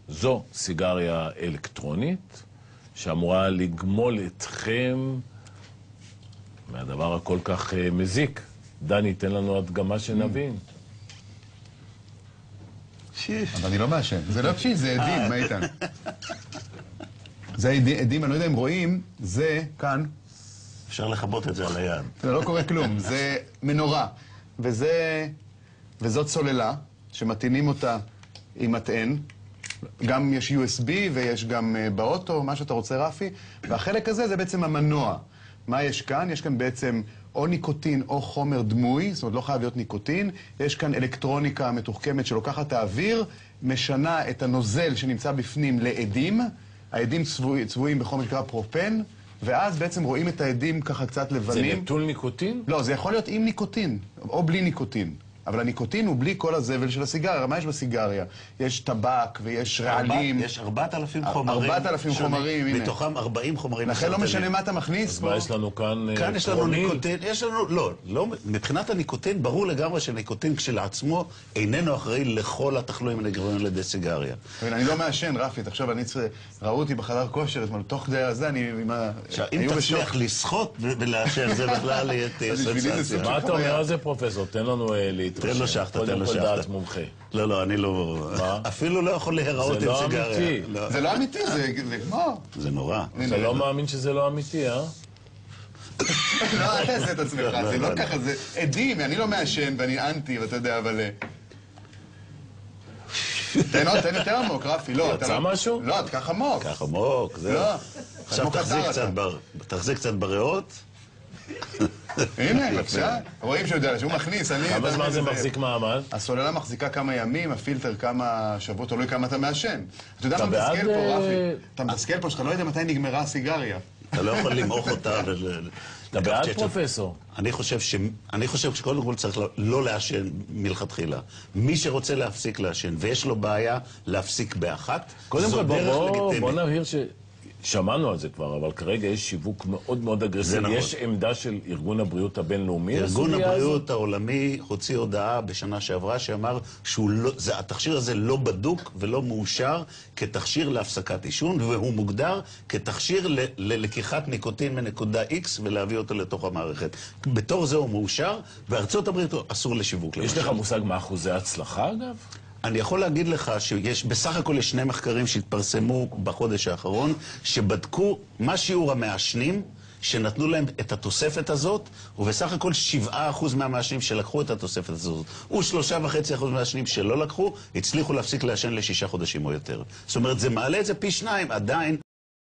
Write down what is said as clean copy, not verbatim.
זו סיגריה אלקטרונית שאמורה לגמול אתכם מהדבר הכל כך מזיק. דני, תן לנו הדגמה שנבין. אבל אני לא מעשן. זה לא פשיש, זה עדים, מה איתן? זה עדים, אני לא יודע אם רואים, זה כאן. אפשר לחבות את זה על היד. זה לא קורה כלום, זה מנורה. וזאת סוללה, שמתאינים אותה עם מטען. גם יש USB ויש גם באוטו, מה שאתה רוצה רפי. והחלק הזה זה בעצם המנוע. מה יש כאן? יש כאן בעצם או ניקוטין או חומר דמוי, זאת אומרת לא חייב להיות ניקוטין. יש כאן אלקטרוניקה מתוחכמת שלוקחת את האוויר, משנה את הנוזל שנמצא בפנים לעדים. העדים צבועים בחומר שנקרא פרופן, ואז בעצם רואים את העדים ככה קצת לבנים. זה נטול ניקוטין? לא, זה יכול להיות עם ניקוטין, או בלי ניקוטין. אבל הניקוטין הוא בלי כל הזבל של הסיגריה. מה יש בסיגריה? יש טבק ויש רעלים. יש 4,000 חומרים. 4,000 חומרים, הנה. מתוכם 40 חומרים. לכן לא משנה מה אתה מכניס. אז מה יש לנו כאן? כאן יש לנו ניקוטין. יש לנו, לא, מבחינת הניקוטין, ברור לגמרי שניקוטין כשלעצמו איננו אחראי לכל התחלואים הנגרמים על ידי סיגריה. אני לא מעשן, רפי, תחשוב, ראו אותי בחדר כושר, תוך כדי הזה, אם תצליח לשחות ולעשן, זה בכלל תהיה סנסציה. מה אתה אומר על זה, פרופסור? תן לנו תן לו שחטה, תן לו קודם כל שחטה. דעת מומחה. לא, אני לא... אפילו לא יכול להיראות עם סיגריה. זה לא אמיתי, זה כמו... זה נורא. אתה לא מאמין שזה לא אמיתי, אה? לא, אל תעשה את עצמך, זה לא ככה, זה עדים, אני לא מעשן ואני אנטי, ואתה יודע, אבל... תן יותר עמוק, רפי, לא. יצא משהו? לא, תקח עמוק. כך עמוק, זהו. עכשיו תחזיק קצת בריאות. הנה, בבקשה. רואים שהוא מכניס, כמה זמן זה מחזיק מעמד? הסוללה מחזיקה כמה ימים, הפילטר כמה שבועות, תלוי כמה אתה מעשן. אתה יודע מה מתסכל פה, רפי? אתה מתסכל פה שאתה לא יודע מתי נגמרה הסיגריה. אתה לא יכול למעוך אותה אתה בעד, פרופסור? אני חושב שקודם כל צריך לא לעשן מלכתחילה. מי שרוצה להפסיק לעשן ויש לו בעיה להפסיק באחת, זו דרך לגיטימית. בוא נבהיר שמענו על זה כבר, אבל כרגע יש שיווק מאוד מאוד אגרסיבי. יש עמדה של ארגון הבריאות הבינלאומי? ארגון הבריאות העולמי הוציא הודעה בשנה שעברה שאמר שהתכשיר הזה לא בדוק ולא מאושר כתכשיר להפסקת עישון, והוא מוגדר כתכשיר ללקיחת ניקוטין מנקודה X ולהביא אותו לתוך המערכת. בתור זה הוא מאושר, בארצות הברית אסור לשיווק. יש לך מושג מה אחוזי ההצלחה, אגב? אני יכול להגיד לך שבסך הכל יש 2 מחקרים שהתפרסמו בחודש האחרון, שבדקו מה שיעור המעשנים שנתנו להם את התוספת הזאת, ובסך הכל 7% מהמעשנים שלקחו את התוספת הזאת, ו3.5% מהמעשנים שלא לקחו, הצליחו להפסיק לעשן ל6 חודשים או יותר. זאת אומרת, זה מעלה את זה פי 2, עדיין